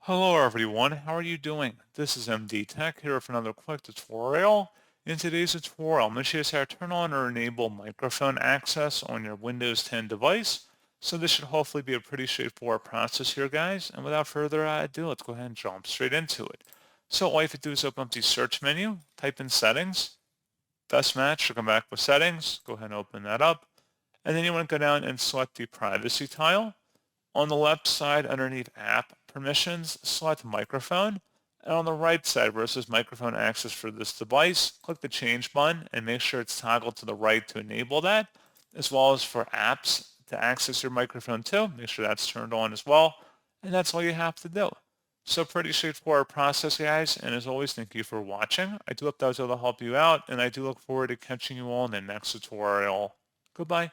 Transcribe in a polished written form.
Hello everyone, how are you doing? This is MD Tech here for another quick tutorial. In today's tutorial, I'm going to show you how to turn on or enable microphone access on your Windows 10 device. So this should hopefully be a pretty straightforward process here, guys. And without further ado, let's go ahead and jump straight into it. So all you have to do is open up the search menu, type in settings, best match should come back with settings. Go ahead and open that up. And then you want to go down and select the privacy tile. On the left side, underneath App Permissions, select Microphone. And on the right side, where it says Microphone Access for this device, click the Change button and make sure it's toggled to the right to enable that, as well as for apps to access your microphone too. Make sure that's turned on as well. And that's all you have to do. So pretty straightforward process, guys. And as always, thank you for watching. I do hope that was able to help you out, and I do look forward to catching you all in the next tutorial. Goodbye.